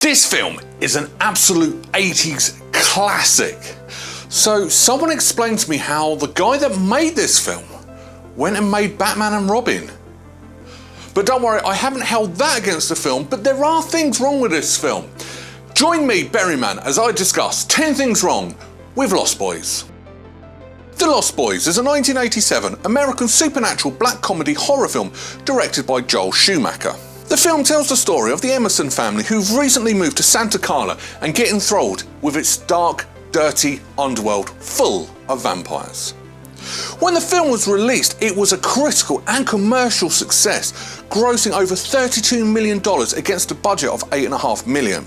This film is an absolute 80s classic. So someone explain to me how the guy that made this film went and made Batman and Robin. But don't worry, I haven't held that against the film, but there are things wrong with this film. Join me, Berryman, as I discuss 10 things wrong with Lost Boys. The Lost Boys is a 1987 American supernatural black comedy horror film directed by Joel Schumacher. The film tells the story of the Emerson family who've recently moved to Santa Carla and get enthralled with its dark, dirty underworld full of vampires. When the film was released, it was a critical and commercial success, grossing over $32 million against a budget of $8.5 million.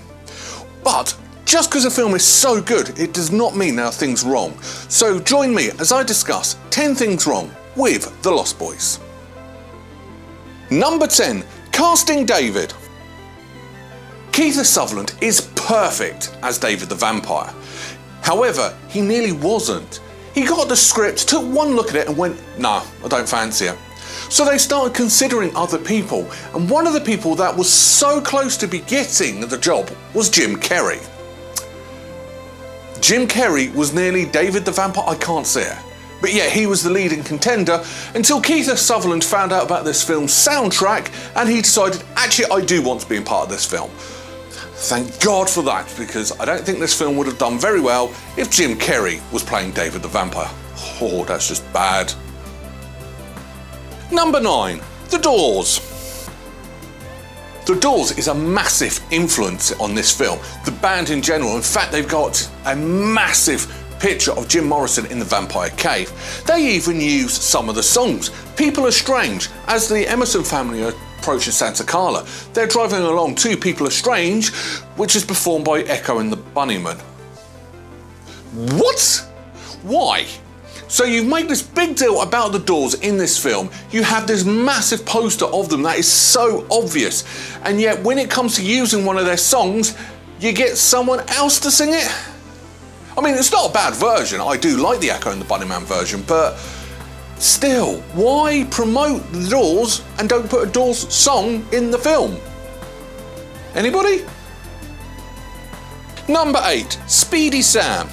But just because a film is so good, it does not mean there are things wrong. So join me as I discuss 10 things wrong with The Lost Boys. Number 10. Casting David. Kiefer Sutherland is perfect as David the Vampire. However, he nearly wasn't. He got the script, took one look at it and went, nah, I don't fancy it. So they started considering other people, and one of the people that was so close to be getting the job was Jim Carrey. Jim Carrey was nearly David the Vampire, I can't say it. But yeah, he was the leading contender until Kiefer Sutherland found out about this film's soundtrack and he decided, actually, I do want to be a part of this film. Thank God for that, because I don't think this film would have done very well if Jim Carrey was playing David the Vampire. Oh, that's just bad. Number 9. The Doors. The Doors is a massive influence on this film, the band in general. In fact, they've got a massive picture of Jim Morrison in the Vampire Cave. They even use some of the songs. People Are Strange, as the Emerson family approaches Santa Carla. They're driving along to People Are Strange, which is performed by Echo and the Bunnymen. What? Why? So you make this big deal about the Doors in this film, you have this massive poster of them that is so obvious, and yet when it comes to using one of their songs, you get someone else to sing it? I mean, it's not a bad version, I do like the Echo and the Bunnyman version, but still, why promote the Doors and don't put a Doors song in the film? Anybody? Number 8. Speedy Sam.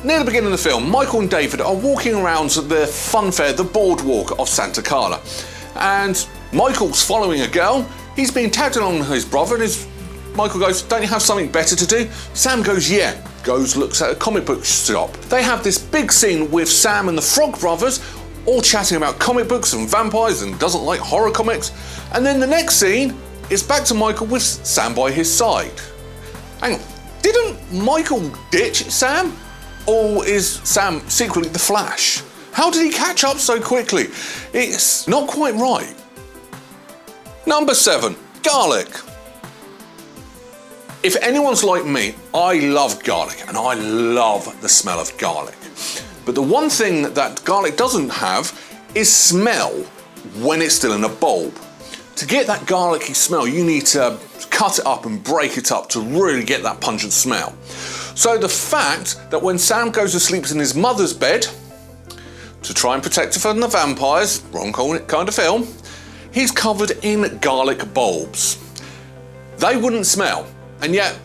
Near the beginning of the film, Michael and David are walking around the fun fair, the boardwalk of Santa Carla. And Michael's following a girl, he's being tagged along with his brother, and Michael goes, don't you have something better to do? Sam goes, yeah. Looks at a comic book shop. They have this big scene with Sam and the Frog Brothers, all chatting about comic books and vampires and doesn't like horror comics. And then the next scene is back to Michael with Sam by his side. Hang on, didn't Michael ditch Sam? Or is Sam secretly the Flash? How did he catch up so quickly? It's not quite right. Number 7. Garlic. If anyone's like me, I love garlic and I love the smell of garlic. But the one thing that garlic doesn't have is smell when it's still in a bulb. To get that garlicky smell, you need to cut it up and break it up to really get that pungent smell. So the fact that when Sam goes to sleep in his mother's bed, to try and protect her from the vampires, wrong kind of film, he's covered in garlic bulbs. They wouldn't smell. And yet,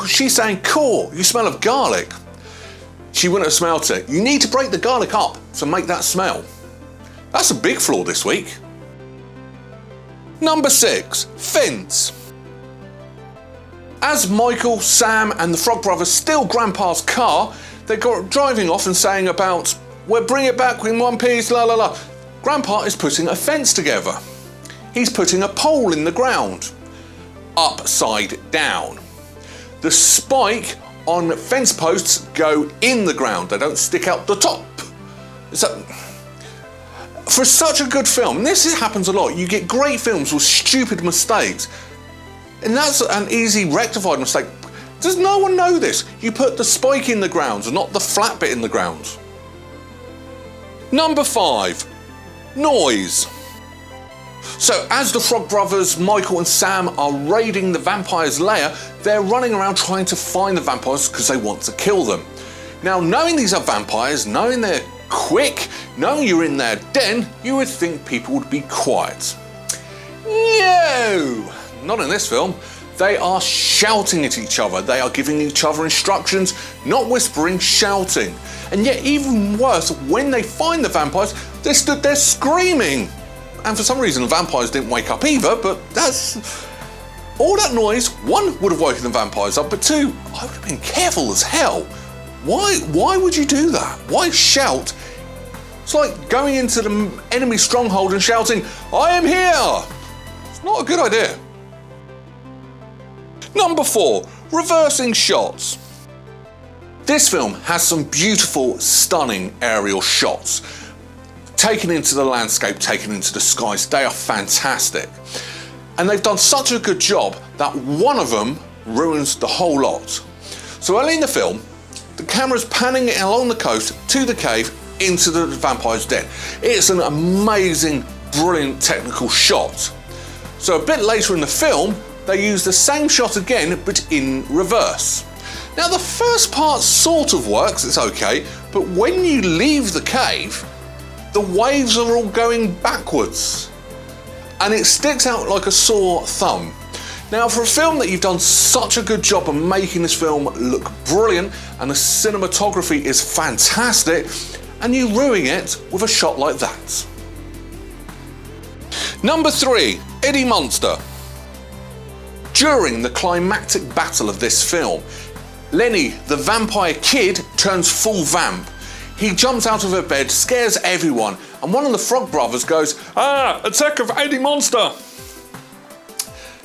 she's saying, cool, you smell of garlic. She wouldn't have smelt it. You need to break the garlic up to make that smell. That's a big flaw this week. Number 6. Fence. As Michael, Sam and the Frog Brothers steal Grandpa's car, they go driving off and saying about, we'll bring it back in one piece, la la la. Grandpa is putting a fence together. He's putting a pole in the ground, upside down. The spike on fence posts go in the ground, they don't stick out the top. For such a good film, and this happens a lot, you get great films with stupid mistakes, and that's an easy rectified mistake. Does no one know this? You put the spike in the ground, not the flat bit in the ground. Number 5. Noise. So as the Frog Brothers, Michael and Sam are raiding the vampire's lair, they're running around trying to find the vampires because they want to kill them. Now, knowing these are vampires, knowing they're quick, knowing you're in their den, you would think people would be quiet. No! Not in this film. They are shouting at each other. They are giving each other instructions, not whispering, shouting. And yet even worse, when they find the vampires, they stood there screaming. And for some reason the vampires didn't wake up either, but that's... All that noise, one, would have woken the vampires up, but two, I would have been careful as hell. Why would you do that? Why shout? It's like going into the enemy stronghold and shouting, "I am here!" It's not a good idea. Number 4, reversing shots. This film has some beautiful, stunning aerial shots. Taken into the landscape, taken into the skies, they are fantastic. And they've done such a good job that one of them ruins the whole lot. So early in the film, the camera's panning it along the coast to the cave into the vampire's den. It's an amazing, brilliant technical shot. So a bit later in the film, they use the same shot again, but in reverse. Now the first part sort of works, it's okay, but when you leave the cave, the waves are all going backwards. And it sticks out like a sore thumb. Now for a film that you've done such a good job of making this film look brilliant and the cinematography is fantastic, and you ruin it with a shot like that. Number 3, Eddie Munster. During the climactic battle of this film, Lenny, the vampire kid, turns full vamp. He jumps out of her bed, scares everyone, and one of the Frog Brothers goes, attack of Eddie Munster!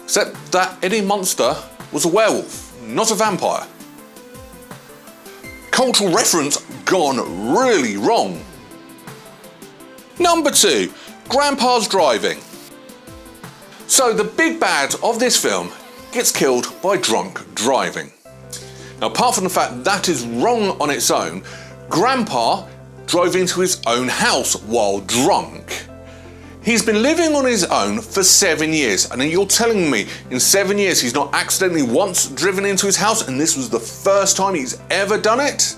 Except that Eddie Munster was a werewolf, not a vampire. Cultural reference gone really wrong. Number 2, Grandpa's driving. So the big bad of this film gets killed by drunk driving. Now apart from the fact that is wrong on its own, Grandpa drove into his own house while drunk. He's been living on his own for 7 years, and you're telling me in 7 years he's not accidentally once driven into his house and this was the first time he's ever done it?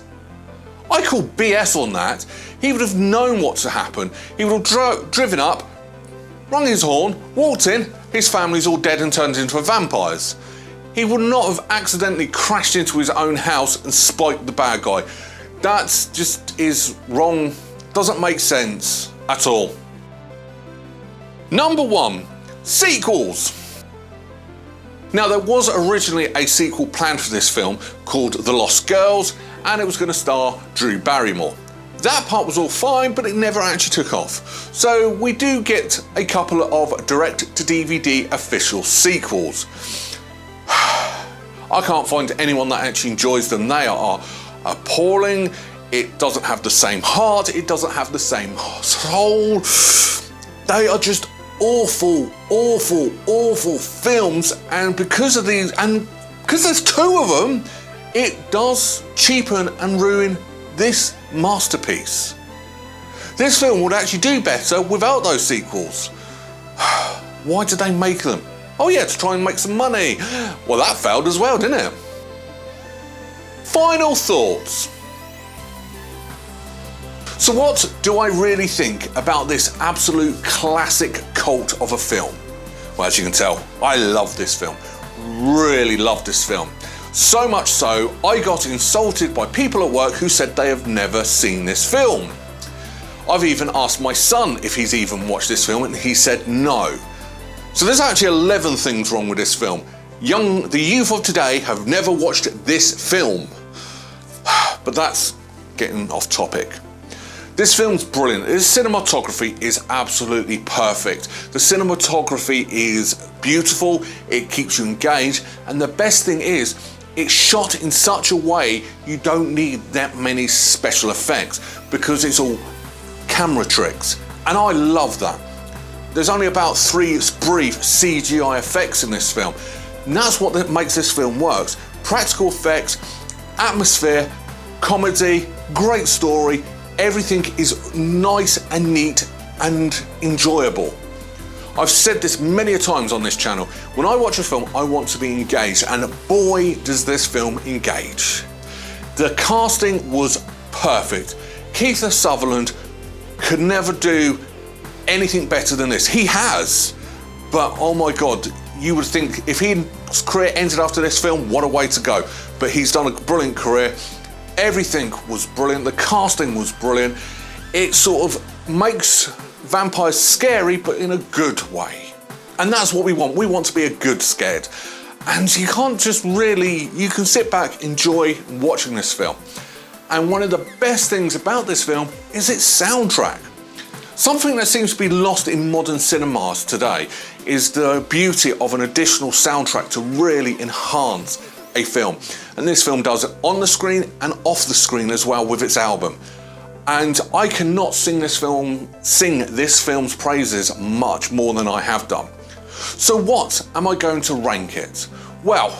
I call BS on that. He would have known what to happen. He would have driven up, rung his horn, walked in, his family's all dead and turned into vampires. He would not have accidentally crashed into his own house and spiked the bad guy. That just is wrong, doesn't make sense at all. Number 1, sequels. Now there was originally a sequel planned for this film called The Lost Girls, and it was going to star Drew Barrymore. That part was all fine, but it never actually took off. So we do get a couple of direct-to-DVD official sequels. I can't find anyone that actually enjoys them. They are appalling. It doesn't have the same heart. It doesn't have the same soul. They are just awful, awful, awful films. And because of these, and because there's 2 of them, it does cheapen and ruin this masterpiece. This film would actually do better without those sequels. Why did they make them? Oh yeah, to try and make some money. Well, that failed as well, didn't it? Final thoughts. So what do I really think about this absolute classic cult of a film? Well, as you can tell, I love this film. Really love this film. So much so, I got insulted by people at work who said they have never seen this film. I've even asked my son if he's even watched this film, and he said no. So there's actually 11 things wrong with this film. The youth of today have never watched this film. But that's getting off topic. This film's brilliant. Its cinematography is absolutely perfect. The cinematography is beautiful, it keeps you engaged, and the best thing is, it's shot in such a way you don't need that many special effects because it's all camera tricks. And I love that. There's only about 3 brief CGI effects in this film. And that's what makes this film work. Practical effects, atmosphere, comedy, great story, everything is nice and neat and enjoyable. I've said this many a times on this channel. When I watch a film, I want to be engaged, and boy, does this film engage. The casting was perfect. Kiefer Sutherland could never do anything better than this. He has, but oh my God, you would think if he'd career ended after this film, what a way to go. But he's done a brilliant career. Everything was brilliant. The casting was brilliant. It sort of makes vampires scary, but in a good way. And that's what we want. We want to be a good scared. And you can't just really, you can sit back, enjoy watching this film. And one of the best things about this film is its soundtrack. Something that seems to be lost in modern cinemas today is the beauty of an additional soundtrack to really enhance a film. And this film does it on the screen and off the screen as well with its album. And I cannot sing this film's praises much more than I have done. So what am I going to rank it? Well,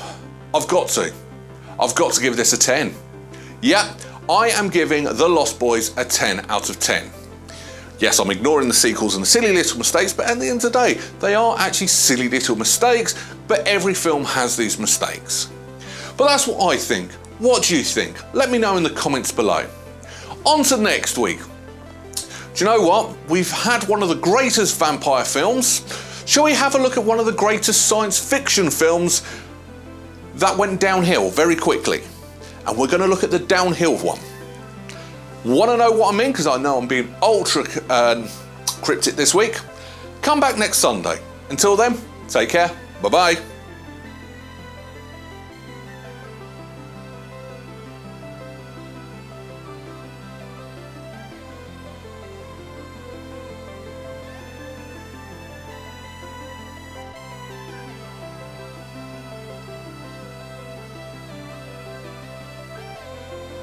I've got to give this a 10. Yeah, I am giving The Lost Boys a 10 out of 10. Yes, I'm ignoring the sequels and the silly little mistakes, but at the end of the day, they are actually silly little mistakes, but every film has these mistakes. But that's what I think. What do you think? Let me know in the comments below. On to next week. Do you know what? We've had one of the greatest vampire films. Shall we have a look at one of the greatest science fiction films that went downhill very quickly? And we're going to look at the downhill one. Want to know what I mean? Because I know I'm being ultra cryptic this week. Come back next Sunday. Until then, take care. Bye-bye.